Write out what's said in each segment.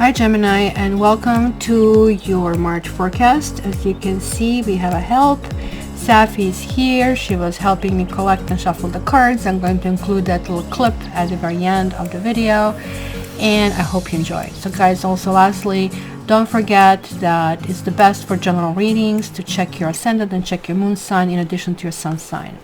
Hi Gemini, and welcome to your March forecast. As you can see, we have a help. Sapphie is here. She was helping me collect and shuffle the cards. I'm going to include that little clip at the very end of the video, and I hope you enjoy. So guys, also lastly, don't forget that it's the best for general readings to check your ascendant and check your moon sign in addition to your sun sign.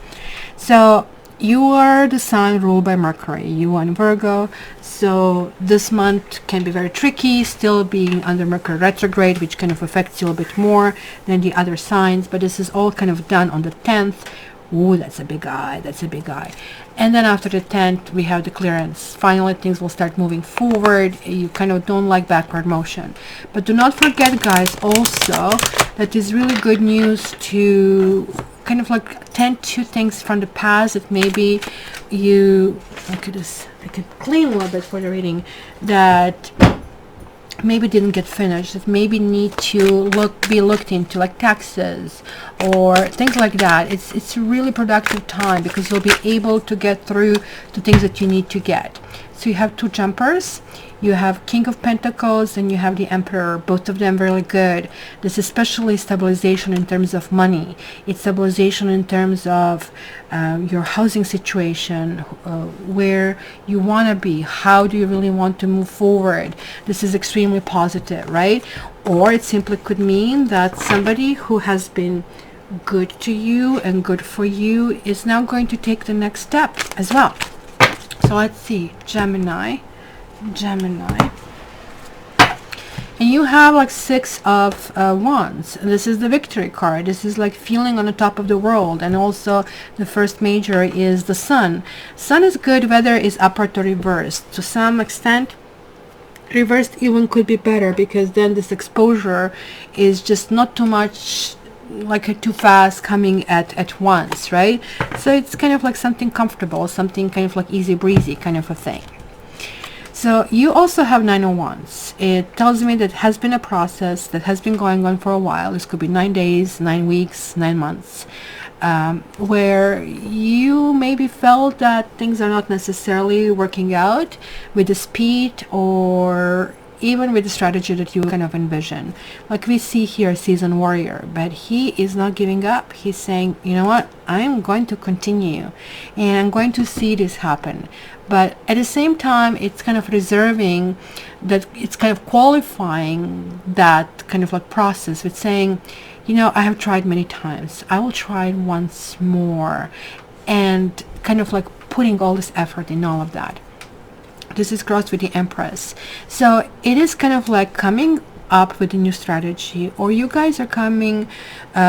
So you are the sign ruled by Mercury. You are in Virgo, so this month can be very tricky, still being under Mercury retrograde, which kind of affects you a bit more than the other signs, but this is all kind of done on the 10th. Ooh, that's a big eye, that's a big eye. And then after the 10th, we have the clearance. Finally, things will start moving forward. You kind of don't like backward motion. But do not forget, guys, also, that is really good news to kind of like tend to things from the past that maybe you, look at this, I could clean a little bit for the reading, that maybe didn't get finished, that maybe need to be looked into, like taxes or things like that. It's a really productive time because you'll be able to get through the things that you need to get. So you have two jumpers. You have King of Pentacles and you have the Emperor, both of them really good. This is especially stabilization in terms of money. It's stabilization in terms of your housing situation, where you want to be, how do you really want to move forward. This is extremely positive, right? Or it simply could mean that somebody who has been good to you and good for you is now going to take the next step as well. So let's see, Gemini, and you have like Six of Wands. This is the victory card. This is like feeling on the top of the world. And also the first major is the Sun. Sun is good whether it's upright or reversed. To some extent, reversed even could be better, because then this exposure is just not too much, like too fast coming at once, right? So it's kind of like something comfortable, something kind of like easy breezy kind of a thing. So you also have Nine of Wands. It tells me that has been a process that has been going on for a while. This could be 9 days, 9 weeks, 9 months, where you maybe felt that things are not necessarily working out with the speed or even with the strategy that you kind of envision. Like we see here, Seasoned Warrior, but he is not giving up. He's saying, you know what, I'm going to continue and I'm going to see this happen. But at the same time, it's kind of reserving that, it's kind of qualifying that kind of like process with saying, you know, I have tried many times, I will try once more, and kind of like putting all this effort in all of that. This is crossed with the Empress. So it is kind of like coming up with a new strategy, or you guys are coming,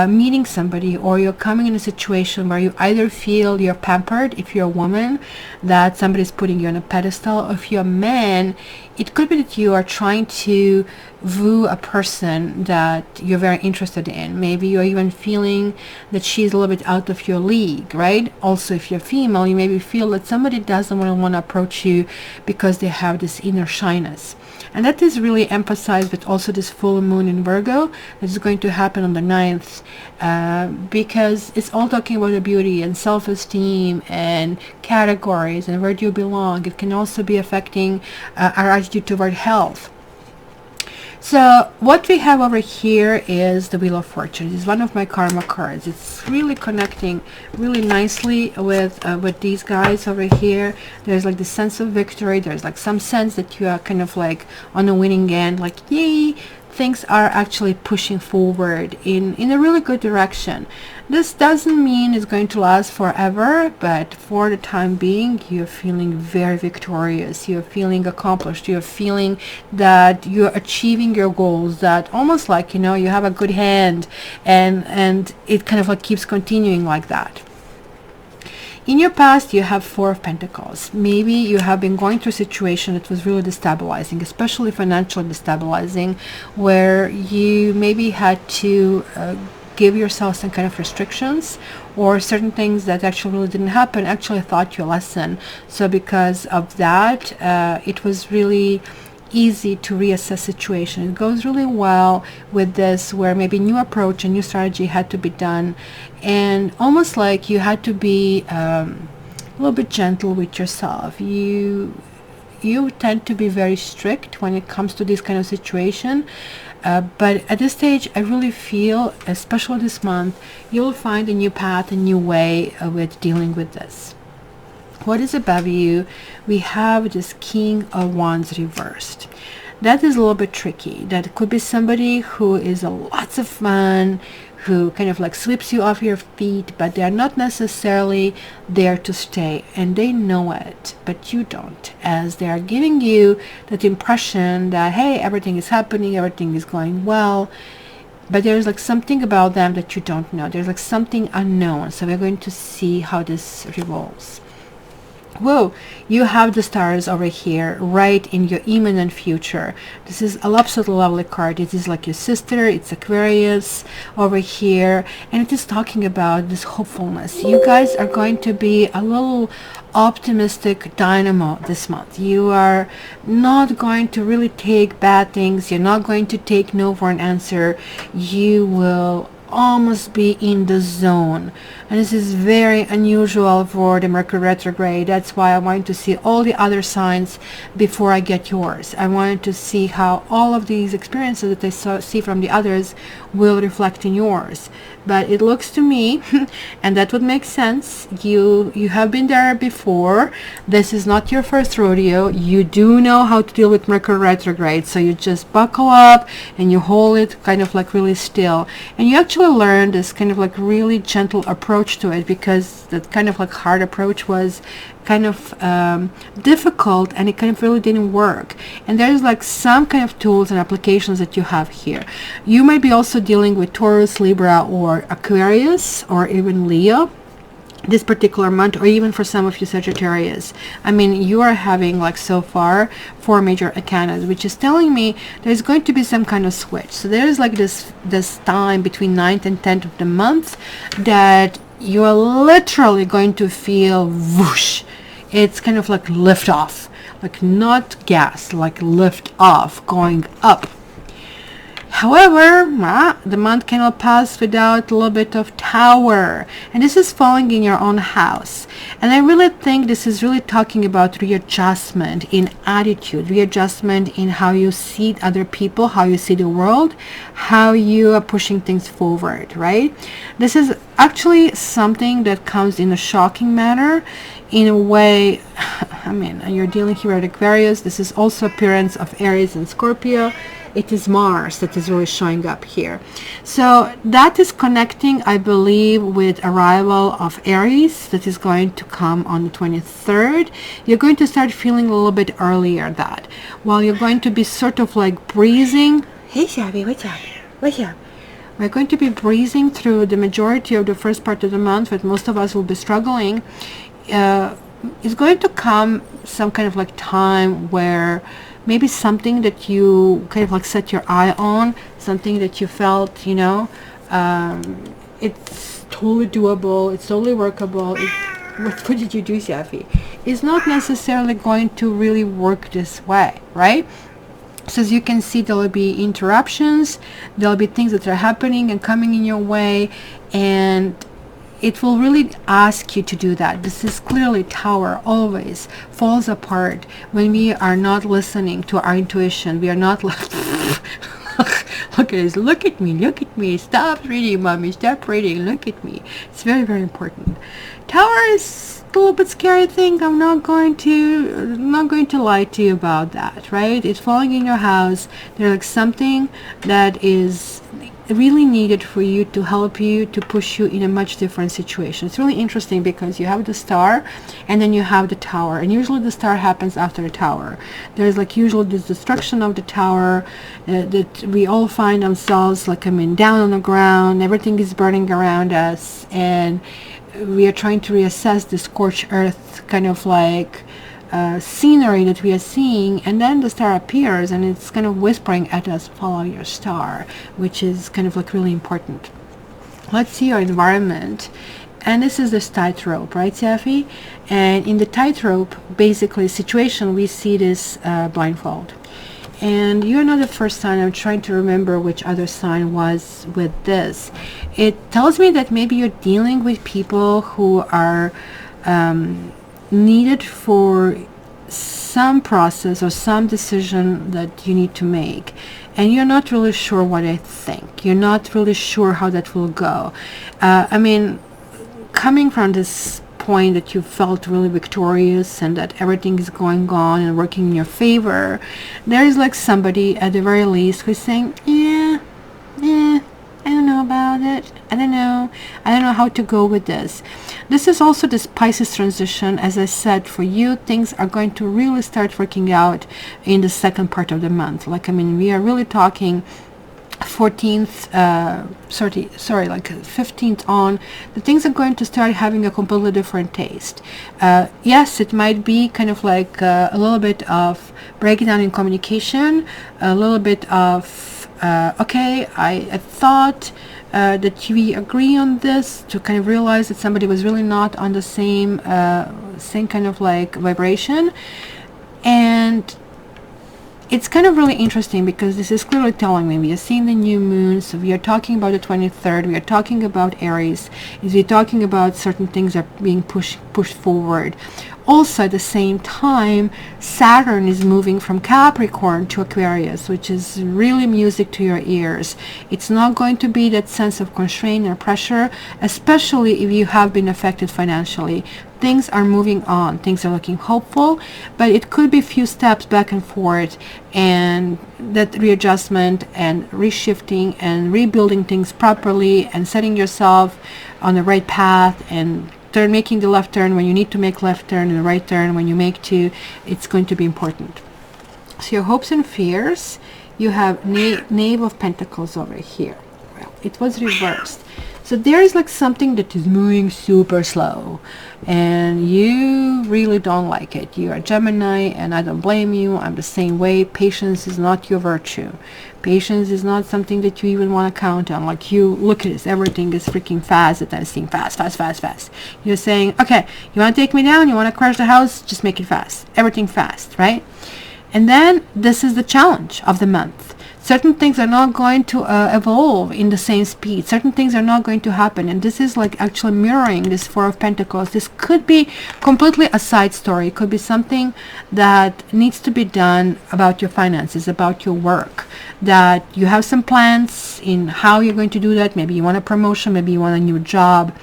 meeting somebody, or you're coming in a situation where you either feel you're pampered, if you're a woman, that somebody's putting you on a pedestal, or if you're a man, it could be that you are trying to woo a person that you're very interested in. Maybe you're even feeling that she's a little bit out of your league, right? Also, if you're female, you maybe feel that somebody doesn't want to approach you because they have this inner shyness. And that is really emphasized with also this full moon in Virgo that is going to happen on the 9th, because it's all talking about the beauty and self-esteem and categories and where do you belong. It can also be affecting our attitude toward health. So what we have over here is the Wheel of Fortune. It's one of my karma cards. It's really connecting really nicely with these guys over here. There's like the sense of victory. There's like some sense that you are kind of like on the winning end, like yay, things are actually pushing forward in a really good direction. This doesn't mean it's going to last forever, but for the time being, you're feeling very victorious. You're feeling accomplished. You're feeling that you're achieving your goals, that almost like, you know, you have a good hand, and it kind of like keeps continuing like that. In your past, you have Four of Pentacles. Maybe you have been going through a situation that was really destabilizing, especially financially destabilizing, where you maybe had to give yourself some kind of restrictions, or certain things that actually really didn't happen actually taught you a lesson. So because of that, it was really easy to reassess situation. It goes really well with this, where maybe new approach and new strategy had to be done, and almost like you had to be a little bit gentle with yourself. You you tend to be very strict when it comes to this kind of situation. But at this stage, I really feel, especially this month, you'll find a new path, a new way with dealing with this. What is above you? We have this King of Wands reversed. That is a little bit tricky. That could be somebody who is lots of fun, who kind of like sweeps you off your feet, but they're not necessarily there to stay, and they know it, but you don't, as they are giving you that impression that, hey, everything is happening, everything is going well, but there's like something about them that you don't know. There's like something unknown. So we're going to see how this revolves. Whoa, you have the stars over here, right in your imminent future. This is a absolutely lovely card. It is like your sister, it's Aquarius over here, and it is talking about this hopefulness. You guys are going to be a little optimistic dynamo this month. You are not going to really take bad things. You're not going to take no for an answer. You will almost be in the zone, and this is very unusual for the Mercury retrograde. That's why I wanted to see all the other signs before I get yours. I wanted to see how all of these experiences that I see from the others will reflect in yours. But it looks to me and that would make sense, you have been there before. This is not your first rodeo. You do know how to deal with Mercury retrograde, so you just buckle up and you hold it kind of like really still, and you actually learn this kind of like really gentle approach to it, because that kind of like hard approach was kind of difficult, and it kind of really didn't work. And there's like some kind of tools and applications that you have here. You might be also dealing with Taurus, Libra, or Aquarius, or even Leo this particular month, or even for some of you Sagittarius. I mean, you are having like so far 4 major arcanas, which is telling me there's going to be some kind of switch. So there's like this time between 9th and 10th of the month that you are literally going to feel whoosh. It's kind of like lift off, like not gas, like lift off, going up. However, the month cannot pass without a little bit of Tower, and this is falling in your own house. And I really think this is really talking about readjustment in attitude, readjustment in how you see other people, how you see the world, how you are pushing things forward, right? This is actually something that comes in a shocking manner, in a way. I mean, you're dealing here at Aquarius. This is also appearance of Aries and Scorpio. It is Mars that is really showing up here. So that is connecting, I believe, with arrival of Aries that is going to come on the 23rd. You're going to start feeling a little bit earlier that, while you're going to be sort of like breezing. Hey, Sapphie, what's up? What's up? We're going to be breezing through the majority of the first part of the month, but most of us will be struggling. It's going to come some kind of like time where maybe something that you kind of like set your eye on, something that you felt, you know, it's totally doable, it's totally workable. What did you do, Sapphie? It's not necessarily going to really work this way, right? So as you can see, there will be interruptions, there will be things that are happening and coming in your way, and it will really ask you to do that. This is clearly Tower always falls apart when we are not listening to our intuition. We are not like, look at this, look at me, stop reading, mommy, stop reading, look at me. It's very, very important. Tower is a little bit scary thing. I'm not going to lie to you about that, right? It's falling in your house. There's like something that is really needed for you to help you, to push you in a much different situation. It's really interesting because you have the star and then you have the Tower, and usually the star happens after the Tower. There's like usually this destruction of the Tower, that we all find ourselves like, I mean, down on the ground, everything is burning around us, and we are trying to reassess the scorched earth kind of like scenery that we are seeing, and then the star appears and it's kind of whispering at us, follow your star, which is kind of like really important. Let's see your environment. And this is this tightrope, right, Sapphie? And in the tightrope, basically situation, we see this blindfold. And you're not the first sign. I'm trying to remember which other sign was with this. It tells me that maybe you're dealing with people who are needed for some process or some decision that you need to make, and you're not really sure what I think. You're not really sure how that will go. I mean, coming from this point that you felt really victorious and that everything is going on and working in your favor, there is like somebody at the very least who's saying, yeah, I don't know about it. I don't know how to go with this. This is also this Pisces transition. As I said, for you, things are going to really start working out in the second part of the month. Like, I mean, we are really talking 14th, like 15th on, the things are going to start having a completely different taste. Yes, it might be kind of like a little bit of breakdown in communication, a little bit of okay, I thought that we agree on this, to kind of realize that somebody was really not on the same kind of like vibration. And it's kind of really interesting because this is clearly telling me we are seeing the new moon. So we are talking about the 23rd. We are talking about Aries. We're talking about certain things that are being pushed forward. Also, at the same time, Saturn is moving from Capricorn to Aquarius, which is really music to your ears. It's not going to be that sense of constraint or pressure, especially if you have been affected financially. Things are moving on. Things are looking hopeful, but it could be a few steps back and forth, and that readjustment and reshifting and rebuilding things properly and setting yourself on the right path and making the left turn when you need to make left turn and the right turn when you make to. It's going to be important. So your hopes and fears, you have Knave of Pentacles over here. Well, it was reversed. So there is like something that is moving super slow and you really don't like it. You are Gemini and I don't blame you. I'm the same way. Patience is not your virtue. Patience is not something that you even want to count on. Like, you look at this, everything is freaking fast at that thing. Fast. You're saying, okay, you want to take me down? You want to crash the house? Just make it fast. Everything fast, right? And then this is the challenge of the month. Certain things are not going to evolve in the same speed. Certain things are not going to happen. And this is like actually mirroring this Four of Pentacles. This could be completely a side story. It could be something that needs to be done about your finances, about your work, that you have some plans in how you're going to do that. Maybe you want a promotion, maybe you want a new job.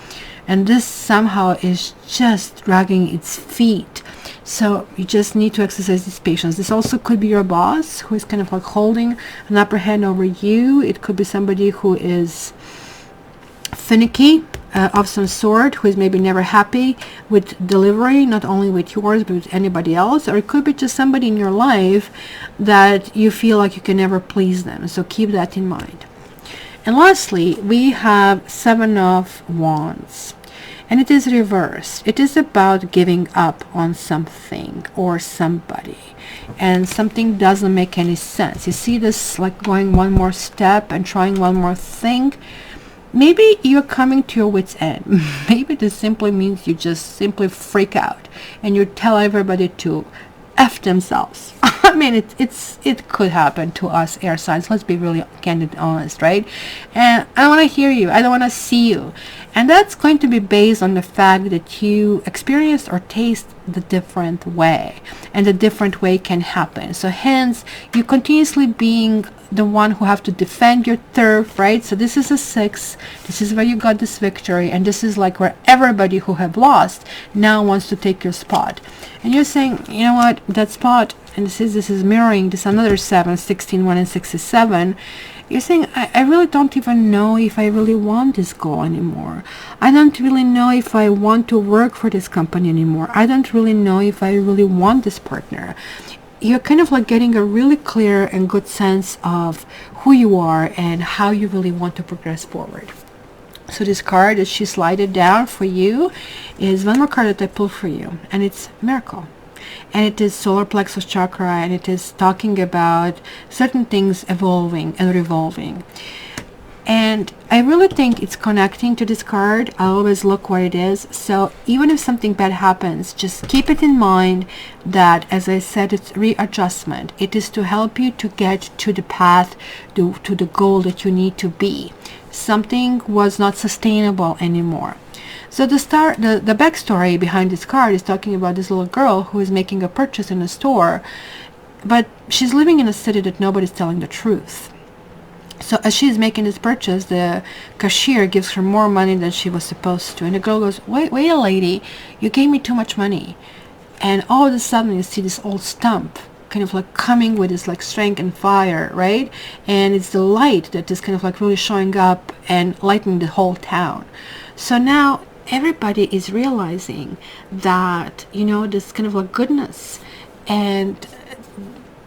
And this somehow is just dragging its feet. So you just need to exercise this patience. This also could be your boss who is kind of like holding an upper hand over you. It could be somebody who is finicky of some sort, who is maybe never happy with delivery, not only with yours but with anybody else. Or it could be just somebody in your life that you feel like you can never please them. So keep that in mind. And lastly, we have Seven of Wands. And it is reversed. It is about giving up on something or somebody. And something doesn't make any sense. You see this like going one more step and trying one more thing. Maybe you're coming to your wit's end. Maybe this simply means you just simply freak out. And you tell everybody to F themselves. I mean, it could happen to us air signs. Let's be really candid and honest, right? And I don't want to hear you. I don't want to see you. And that's going to be based on the fact that you experienced or taste the different way. And the different way can happen. So hence, you continuously being the one who have to defend your turf, right? So this is a 6. This is where you got this victory. And this is like where everybody who have lost now wants to take your spot. And you're saying, you know what, that spot, and this is mirroring this another 7, 16, 1 and 67. You're saying, I really don't even know if I really want this goal anymore. I don't really know if I want to work for this company anymore. I don't really know if I really want this partner. You're kind of like getting a really clear and good sense of who you are and how you really want to progress forward. So this card that she slided down for you is one more card that I pulled for you, and it's Miracle. And it is solar plexus chakra, and it is talking about certain things evolving and revolving. And I really think it's connecting to this card. I always look what it is. So even if something bad happens, just keep it in mind that, as I said, it's readjustment. It is to help you to get to the path, to the goal that you need to be. Something was not sustainable anymore. So the backstory behind this card is talking about this little girl who is making a purchase in a store, but she's living in a city that nobody's telling the truth. So as she's making this purchase, the cashier gives her more money than she was supposed to. And the girl goes, wait a lady, you gave me too much money. And all of a sudden you see this old stump kind of like coming with this like strength and fire, right? And it's the light that is kind of like really showing up and lightening the whole town. So now everybody is realizing that, you know, this kind of like goodness and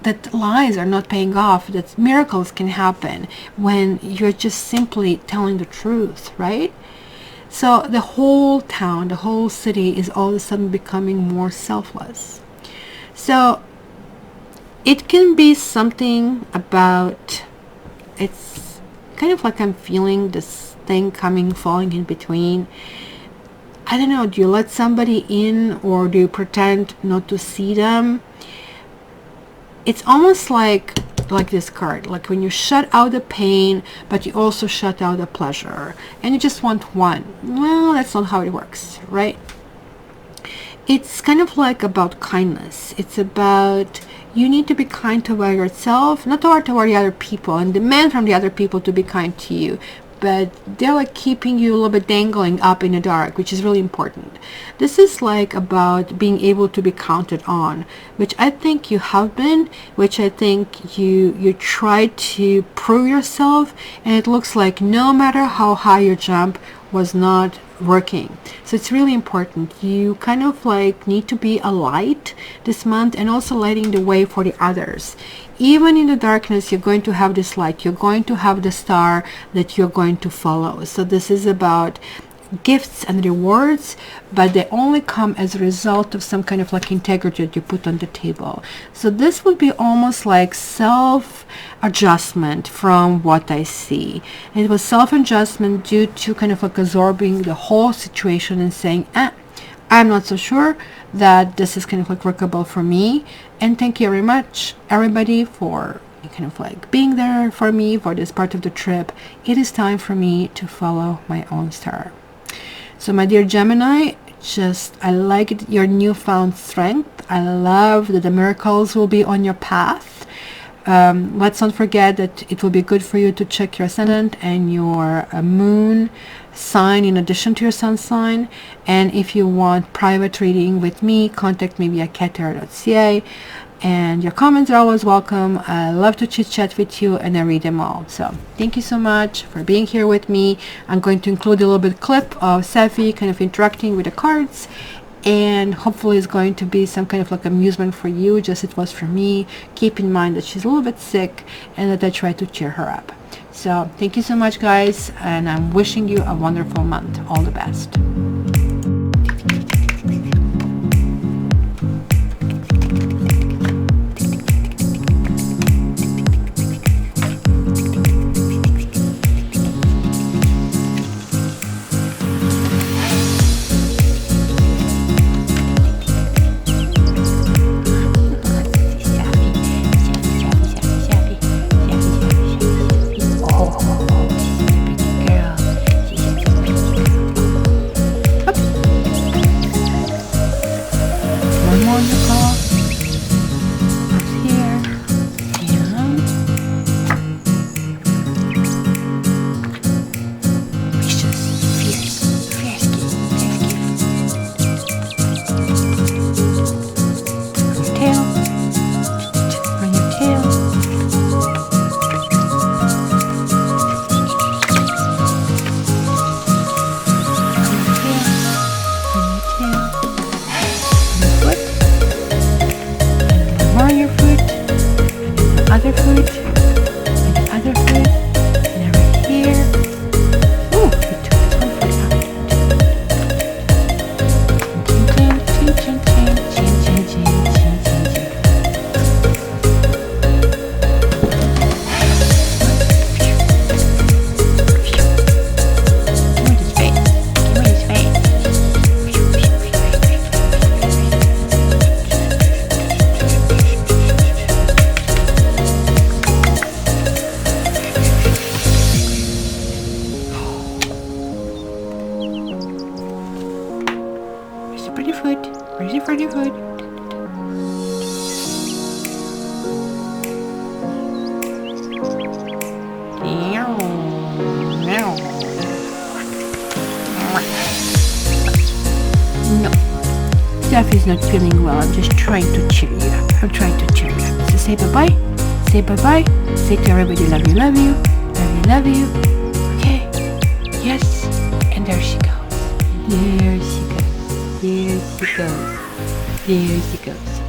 that lies are not paying off, that miracles can happen when you're just simply telling the truth, right? So the whole town, the whole city is all of a sudden becoming more selfless. So it can be something about, it's kind of like I'm feeling this thing coming, falling in between. I don't know, do you let somebody in or do you pretend not to see them? It's almost like this card, like when you shut out the pain, but you also shut out the pleasure, and you just want one. Well, that's not how it works, right? It's kind of like about kindness. It's about, you need to be kind toward yourself, not toward the other people, and demand from the other people to be kind to you. But they're like keeping you a little bit dangling up in the dark, which is really important. This is like about being able to be counted on, which I think you have been, which I think you try to prove yourself, and it looks like no matter how high you jump was not working. So it's really important. You kind of like need to be a light this month, and also lighting the way for the others. Even in the darkness, you're going to have this light. You're going to have the star that you're going to follow. So this is about gifts and rewards, but they only come as a result of some kind of like integrity that you put on the table. So this would be almost like self-adjustment from what I see. It was self-adjustment due to kind of like absorbing the whole situation and saying, I'm not so sure that this is kind of like workable for me. And thank you very much, everybody, for kind of like being there for me for this part of the trip. It is time for me to follow my own star. So my dear Gemini, I like your newfound strength. I love that the miracles will be on your path. Let's not forget that it will be good for you to check your ascendant and your moon sign in addition to your sun sign. And if you want private reading with me, contact me via cattarot.ca. And your comments are always welcome. I love to chit chat with you, and I read them all. So thank you so much for being here with me. I'm going to include a little bit clip of Sapphie kind of interacting with the cards, and hopefully it's going to be some kind of like amusement for you, just it was for me. Keep in mind that she's a little bit sick and that I try to cheer her up. So thank you so much, guys, and I'm wishing you a wonderful month. All the best. foot? Where's your furry foot? No, Sapphy's not feeling well. I'm just trying to cheer you up. I'm trying to cheer you up. So say bye-bye. Say bye-bye. Say to everybody, love you, love you. Love you, love you. Okay. Yes. And there she goes. There she goes. There she goes. There she goes.